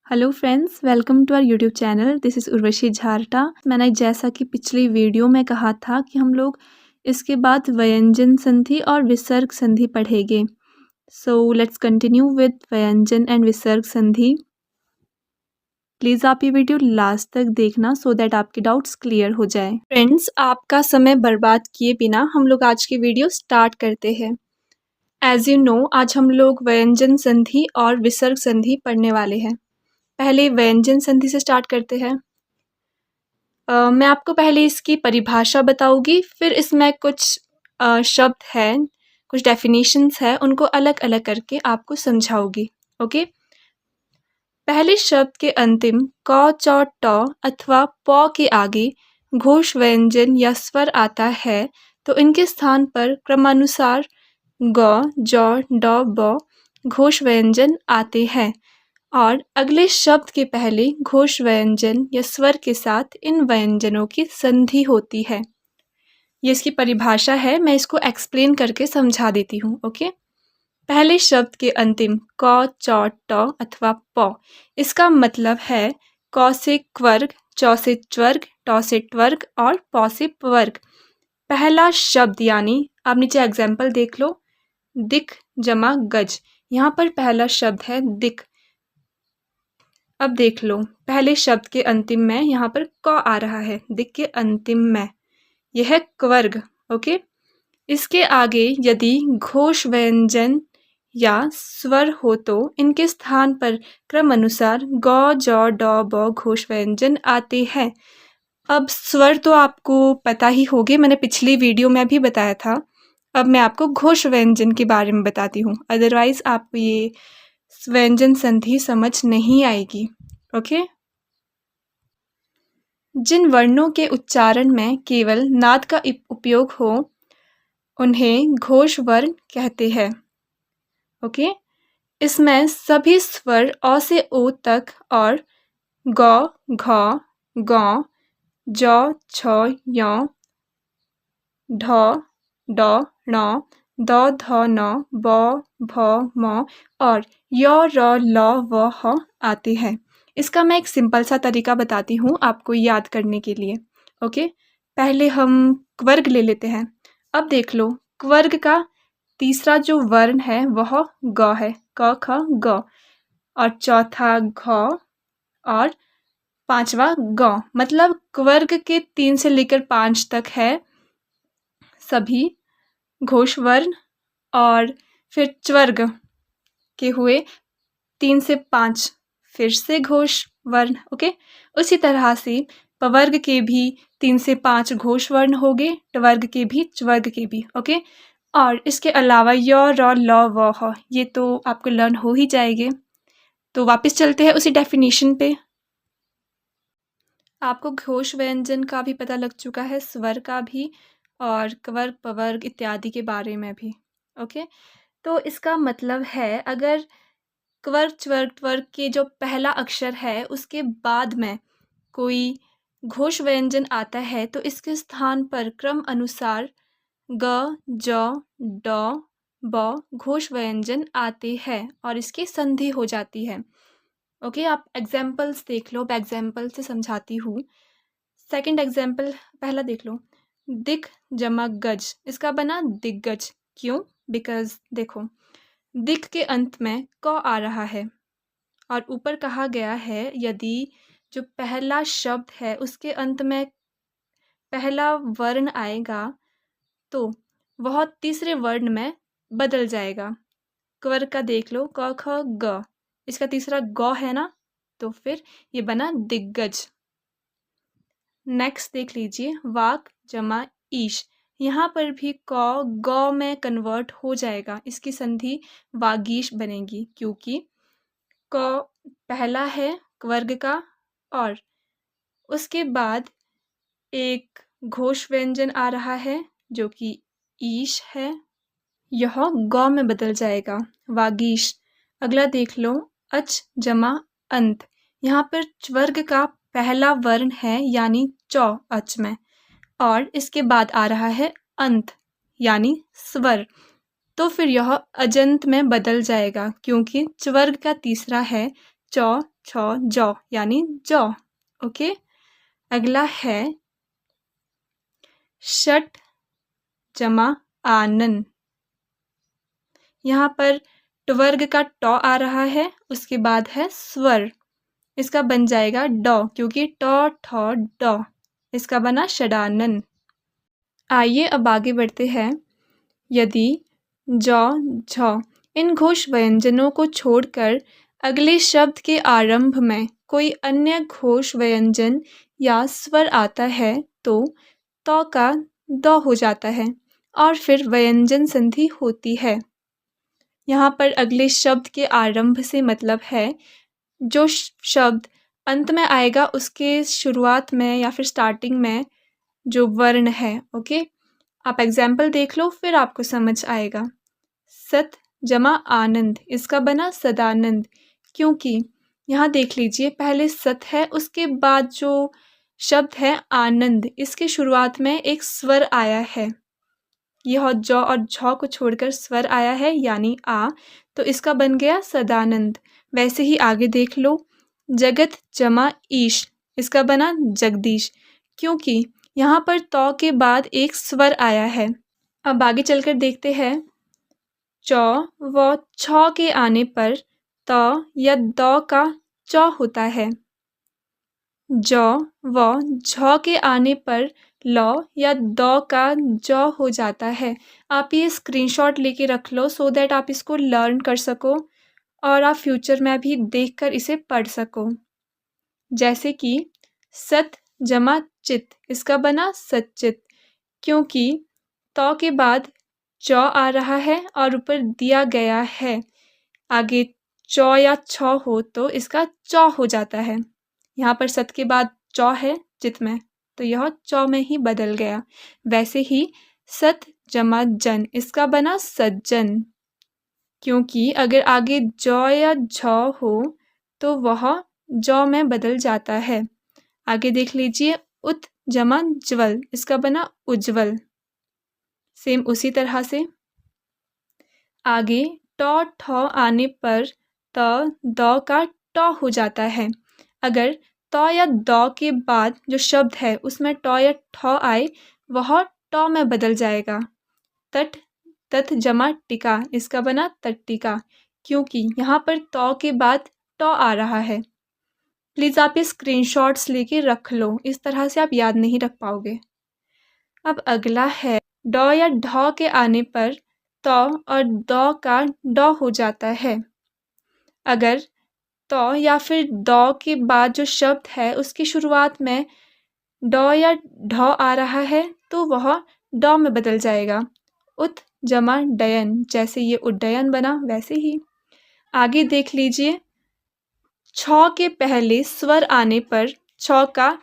Hello friends, welcome to our YouTube channel. This is Urvashi Jharta. मैंने जैसा कि पिछली वीडियो में कहा था कि हम लोग इसके बाद व्यंजन संधि और विसर्ग संधि पढ़ेंगे। सो लेट्स कंटिन्यू विद व्यंजन एंड विसर्ग संधि। प्लीज़ आप ये वीडियो लास्ट तक देखना सो दैट आपके डाउट्स क्लियर हो जाए। फ्रेंड्स, आपका समय बर्बाद किए बिना हम लोग आज की वीडियो स्टार्ट करते हैं। एज यू नो, आज हम लोग व्यंजन संधि और विसर्ग संधि पढ़ने वाले हैं। पहले व्यंजन संधि से स्टार्ट करते हैं। मैं आपको पहले इसकी परिभाषा बताऊंगी, फिर इसमें कुछ शब्द हैं, कुछ डेफिनेशंस है, उनको अलग अलग करके आपको समझाऊंगी। ओके। पहले शब्द के अंतिम क, च, ट अथवा प के आगे घोष व्यंजन या स्वर आता है तो इनके स्थान पर क्रमानुसार ग, ज, ड, ब घोष व्यंजन आते हैं और अगले शब्द के पहले घोष व्यंजन या स्वर के साथ इन व्यंजनों की संधि होती है। ये इसकी परिभाषा है, मैं इसको एक्सप्लेन करके समझा देती हूँ। ओके। पहले शब्द के अंतिम क, च, ट अथवा प, इसका मतलब है क से क्वर्ग, च से च्वर्ग, ट से ट्वर्ग और प से पवर्ग। पहला शब्द यानी आप नीचे एग्जाम्पल देख लो, दिक जमा गज। यहाँ पर पहला शब्द है दिक। अब देख लो, पहले शब्द के अंतिम में यहाँ पर क आ रहा है, दिक के अंतिम में, यह है क्वर्ग। ओके। इसके आगे यदि घोष व्यंजन या स्वर हो तो इनके स्थान पर क्रम अनुसार ग, ज, ड, ब घोष व्यंजन आते हैं। अब स्वर तो आपको पता ही होंगे, मैंने पिछली वीडियो में भी बताया था। अब मैं आपको घोष व्यंजन के बारे में बताती हूँ, अदरवाइज आपको ये व्यंजन संधि समझ नहीं आएगी। ओके। जिन वर्णों के उच्चारण में केवल नाद का उपयोग हो उन्हें घोष वर्ण कहते हैं। ओके। इसमें सभी स्वर अ से ओ तक और ग, घ, ग, ज, छ, य, ढ, ड, ण, द, ध, न, ब, भ, म और य, र, ल, व, ह आते हैं। इसका मैं एक सिंपल सा तरीका बताती हूँ आपको याद करने के लिए। ओके। पहले हम क्वर्ग ले लेते हैं। अब देख लो, क्वर्ग का तीसरा जो वर्ण है वह ग है, क, ख, ग, और चौथा घ और पांचवा ग। मतलब क्वर्ग के 3 से लेकर 5 तक है सभी घोष वर्ण, और फिर च्वर्ग के हुए 3 से 5 फिर से घोष वर्ण। ओके। उसी तरह से पवर्ग के भी 3 से 5 घोष वर्ण हो गए, टवर्ग के भी, च्वर्ग के भी। ओके। और इसके अलावा य, र, ल, व, ह ये तो आपको लर्न हो ही जाएंगे। तो वापस चलते हैं उसी डेफिनेशन पे। आपको घोष व्यंजन का भी पता लग चुका है, स्वर का भी, और क्वर्ग, पवर्ग इत्यादि के बारे में भी। ओके। तो इसका मतलब है अगर क्वर्ग, च्वर्ग, ट्वर्ग के जो पहला अक्षर है उसके बाद में कोई घोष व्यंजन आता है तो इसके स्थान पर क्रम अनुसार ग, ज, ड, ब घोष व्यंजन आते हैं और इसकी संधि हो जाती है। ओके। आप एग्जाम्पल्स देख लो, मैं एग्जाम्पल से समझाती हूँ। सेकंड एग्जाम्पल पहला देख लो, दिक जमा गज, इसका बना दिग्गज। क्यों? बिकॉज देखो, दिक के अंत में क आ रहा है और ऊपर कहा गया है यदि जो पहला शब्द है उसके अंत में पहला वर्ण आएगा तो वह तीसरे वर्ण में बदल जाएगा। क्वर्ग का देख लो, क, ख, ग, इसका तीसरा ग है ना, तो फिर ये बना दिग्गज। नेक्स्ट देख लीजिए, वाक जमा ईश, यहाँ पर भी क ग में कन्वर्ट हो जाएगा, इसकी संधि वागीश बनेगी क्योंकि क पहला है क्वर्ग का और उसके बाद एक घोष व्यंजन आ रहा है जो कि ईश है, यह ग में बदल जाएगा, वागीश। अगला देख लो, अच जमा अंत, यहाँ पर च्वर्ग का पहला वर्ण है यानी चौ अच में, और इसके बाद आ रहा है अंत यानी स्वर, तो फिर यह अजंत में बदल जाएगा क्योंकि च्वर्ग का तीसरा है चौ छ जौ यानी जौ। ओके, अगला है षट जमा आनन। यहाँ पर टवर्ग का टॉ आ रहा है, उसके बाद है स्वर, इसका बन जाएगा डॉ क्योंकि टॉ ठॉ डॉ, इसका बना षडानन। आइए अब आगे बढ़ते हैं। यदि जौ झौ इन घोष व्यंजनों को छोड़कर अगले शब्द के आरंभ में कोई अन्य घोष व्यंजन या स्वर आता है तो तौ का दौ हो जाता है और फिर व्यंजन संधि होती है। यहाँ पर अगले शब्द के आरंभ से मतलब है जो शब्द अंत में आएगा उसके शुरुआत में या फिर स्टार्टिंग में जो वर्ण है। ओके, आप एग्जाम्पल देख लो फिर आपको समझ आएगा। सत जमा आनंद, इसका बना सदानंद, क्योंकि यहाँ देख लीजिए पहले सत है, उसके बाद जो शब्द है आनंद, इसके शुरुआत में एक स्वर आया है। यह जौ और झौ को छोड़कर स्वर आया है यानी आ, तो इसका बन गया सदानंद। वैसे ही आगे देख लो, जगत जमा ईश, इसका बना जगदीश, क्योंकि यहाँ पर तौ के बाद एक स्वर आया है। अब आगे चलकर देखते हैं। चौ व छौ के आने पर तौ या दौ का चौ होता है। जौ व झौ के आने पर लौ या दौ का जौ हो जाता है। आप ये स्क्रीनशॉट लेके रख लो सो दैट आप इसको लर्न कर सको और आप फ्यूचर में भी देखकर इसे पढ़ सको। जैसे कि सत जमा चित, इसका बना सच्चित, क्योंकि तौ के बाद चौ आ रहा है और ऊपर दिया गया है। आगे चौ या छौ हो तो इसका चौ हो जाता है। यहाँ पर सत के बाद चौ है चित में, तो यह चौ में ही बदल गया। वैसे ही सत जमा जन, इसका बना सज्जन, क्योंकि अगर आगे जौ या झौ हो तो वह जौ में बदल जाता है। आगे देख लीजिए, उत जमा ज्वल, इसका बना उज्ज्वल। सेम उसी तरह से आगे टौ ठौ आने पर त दौ का टौ हो जाता है। अगर तौ या दौ के बाद जो शब्द है उसमें टौ या ठौ आए वह टौ में बदल जाएगा। तट तथ जमा टिका, इसका बना तट्टिका, क्योंकि यहाँ पर तौ के बाद टौ आ रहा है। प्लीज़ आप ये स्क्रीनशॉट्स लेके रख लो, इस तरह से आप याद नहीं रख पाओगे। अब अगला है डौ या ढौ के आने पर तौ और दौ का डौ हो जाता है। अगर तौ या फिर दौ के बाद जो शब्द है उसकी शुरुआत में डौ या ढौ आ रहा है तो वह डौ में बदल जाएगा। उत जमा डयन, जैसे ये उड्डयन बना वैसे ही। आगे देख लीजिए, छौ के पहले स्वर आने पर छौ का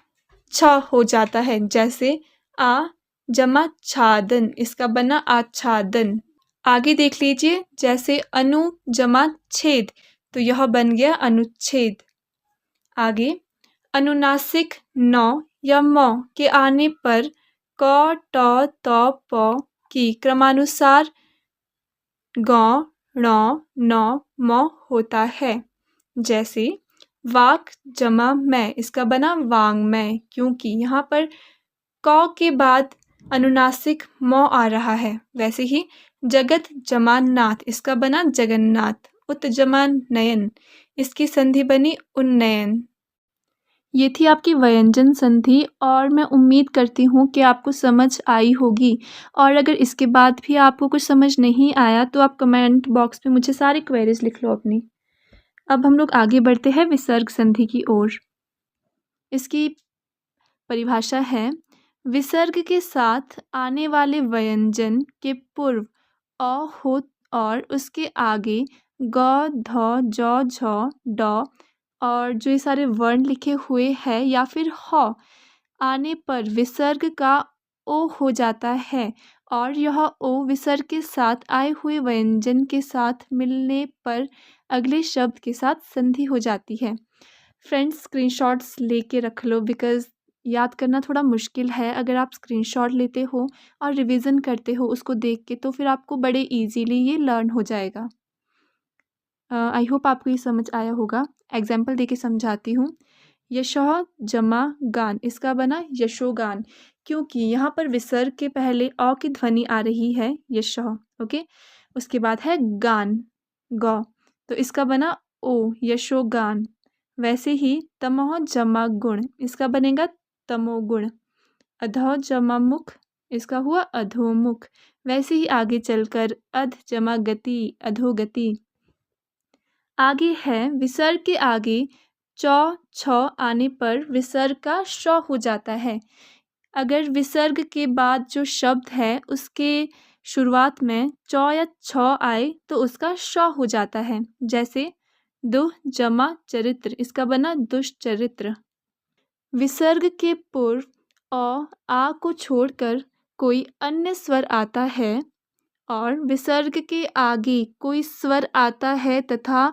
छ हो जाता है, जैसे आ जमा छादन, इसका बना आच्छादन। आगे देख लीजिए, जैसे अनु जमा छेद, तो यह बन गया अनुच्छेद। आगे अनुनासिक नौ या मौ के आने पर क ट त प की क्रमानुसार गौ णौ नौ मौ होता है। जैसे वाक जमा मैं, इसका बना वांग्मय, क्योंकि यहाँ पर क के बाद अनुनासिक मौ आ रहा है। वैसे ही जगत जमा नाथ, इसका बना जगन्नाथ। उत जमा नयन, इसकी संधि बनी उन्नयन। ये थी आपकी व्यंजन संधि और मैं उम्मीद करती हूँ कि आपको समझ आई होगी। और अगर इसके बाद भी आपको कुछ समझ नहीं आया तो आप कमेंट बॉक्स में मुझे सारी क्वेरीज लिख लो अपनी। अब हम लोग आगे बढ़ते हैं विसर्ग संधि की ओर। इसकी परिभाषा है, विसर्ग के साथ आने वाले व्यंजन के पूर्व अ हो और उसके आगे ग ध ज झ ड और जो ये सारे वर्ण लिखे हुए हैं या फिर ह आने पर विसर्ग का ओ हो जाता है और यह ओ विसर्ग के साथ आए हुए व्यंजन के साथ मिलने पर अगले शब्द के साथ संधि हो जाती है। फ्रेंड्स, स्क्रीनशॉट्स लेके रख लो बिकॉज़ याद करना थोड़ा मुश्किल है। अगर आप स्क्रीनशॉट लेते हो और रिवीजन करते हो उसको देख के तो फिर आपको बड़े इजीली ये लर्न हो जाएगा। आई होप आपको ये समझ आया होगा। एग्जाम्पल देके समझाती हूँ। यशः जमा गान, इसका बना यशोगान, क्योंकि यहाँ पर विसर्ग के पहले अ की ध्वनि आ रही है, यशः। ओके, उसके बाद है गान, गौ, तो इसका बना ओ, यशोगान। वैसे ही तमोह जमा गुण, इसका बनेगा तमोगुण। अधः जमा मुख, इसका हुआ अधोमुख। वैसे ही आगे चलकर अध जमा गति, अधोगति। आगे है विसर्ग के आगे चौ छ आने पर विसर्ग का श हो जाता है। अगर विसर्ग के बाद जो शब्द है उसके शुरुआत में चौ या छ आए तो उसका श हो जाता है। जैसे दुह जमा चरित्र, इसका बना दुष्चरित्र। विसर्ग के पूर्व आ को छोड़कर कोई अन्य स्वर आता है और विसर्ग के आगे कोई स्वर आता है तथा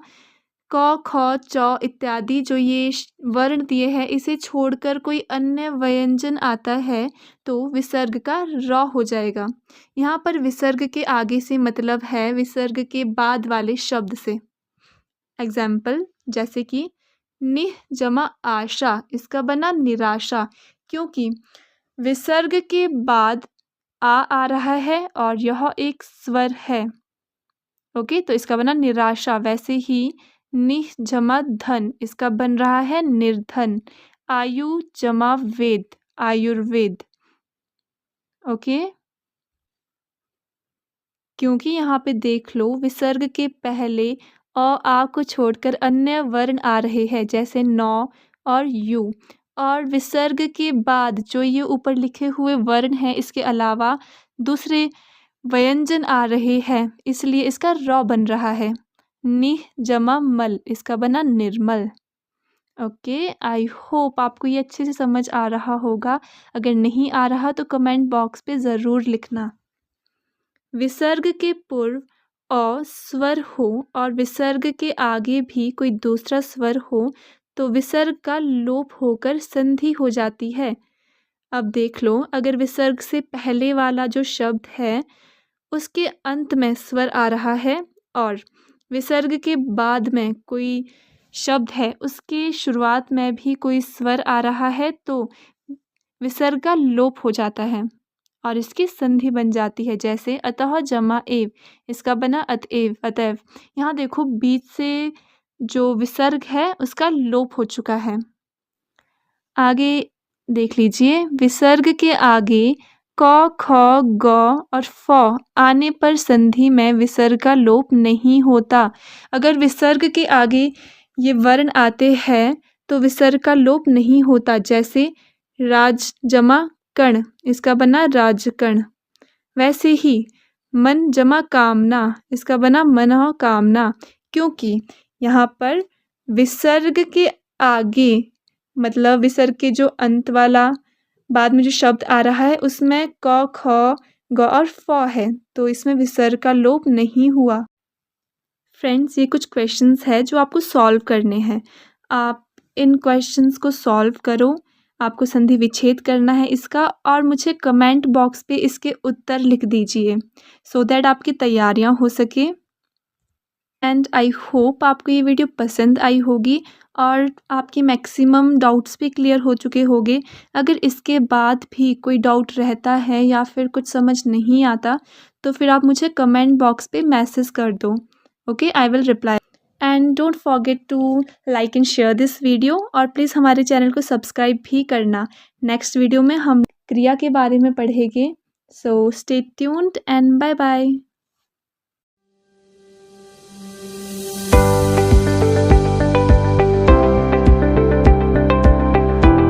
क ख च इत्यादि जो ये वर्ण दिए हैं इसे छोड़कर कोई अन्य व्यंजन आता है तो विसर्ग का र हो जाएगा। यहाँ पर विसर्ग के आगे से मतलब है विसर्ग के बाद वाले शब्द से। एग्जाम्पल जैसे कि निह जमा आशा, इसका बना निराशा, क्योंकि विसर्ग के बाद आ रहा है और यह एक स्वर है। ओके, तो इसका बना निराशा। वैसे ही निह जमा धन, इसका बन रहा है निर्धन। आयु जमा वेद, आयुर्वेद। ओके, क्योंकि यहाँ पे देख लो विसर्ग के पहले आ को छोड़कर अन्य वर्ण आ रहे हैं जैसे नौ और यू, और विसर्ग के बाद जो ये ऊपर लिखे हुए वर्ण हैं इसके अलावा दूसरे व्यंजन आ रहे हैं, इसलिए इसका र बन रहा है। निह जमा मल, इसका बना निर्मल। ओके, आई होप आपको ये अच्छे से समझ आ रहा होगा। अगर नहीं आ रहा तो कमेंट बॉक्स पे ज़रूर लिखना। विसर्ग के पूर्व अ स्वर हो और विसर्ग के आगे भी कोई दूसरा स्वर हो तो विसर्ग का लोप होकर संधि हो जाती है। अब देख लो, अगर विसर्ग से पहले वाला जो शब्द है उसके अंत में स्वर आ रहा है और विसर्ग के बाद में कोई शब्द है उसके शुरुआत में भी कोई स्वर आ रहा है तो विसर्ग का लोप हो जाता है और इसकी संधि बन जाती है। जैसे अतः जमा एव, इसका बना अतएव, अतएव। यहाँ देखो बीच से जो विसर्ग है उसका लोप हो चुका है। आगे देख लीजिए, विसर्ग के आगे क ख ग और फ आने पर संधि में विसर्ग का लोप नहीं होता। अगर विसर्ग के आगे ये वर्ण आते हैं तो विसर्ग का लोप नहीं होता। जैसे राज जमा कण, इसका बना राजकण। वैसे ही मन जमा कामना, इसका बना मनः कामना, क्योंकि यहाँ पर विसर्ग के आगे मतलब विसर्ग के जो अंत वाला बाद में जो शब्द आ रहा है उसमें क ख ग और फ है तो इसमें विसर्ग का लोप नहीं हुआ। फ्रेंड्स, ये कुछ क्वेश्चंस है जो आपको सॉल्व करने हैं। आप इन क्वेश्चंस को सॉल्व करो। आपको संधि विच्छेद करना है इसका और मुझे कमेंट बॉक्स पे इसके उत्तर लिख दीजिए सो दैट आपकी तैयारियां हो सके। एंड आई होप आपको ये वीडियो पसंद आई होगी और आपके मैक्सिमम डाउट्स भी क्लियर हो चुके होंगे। अगर इसके बाद भी कोई डाउट रहता है या फिर कुछ समझ नहीं आता तो फिर आप मुझे कमेंट बॉक्स पे मैसेज कर दो। Okay, I will reply. And don't forget to like and share this video और प्लीज़ हमारे चैनल को सब्सक्राइब भी करना। नेक्स्ट वीडियो में हम क्रिया के बारे में पढ़ेंगे। So stay tuned and bye bye.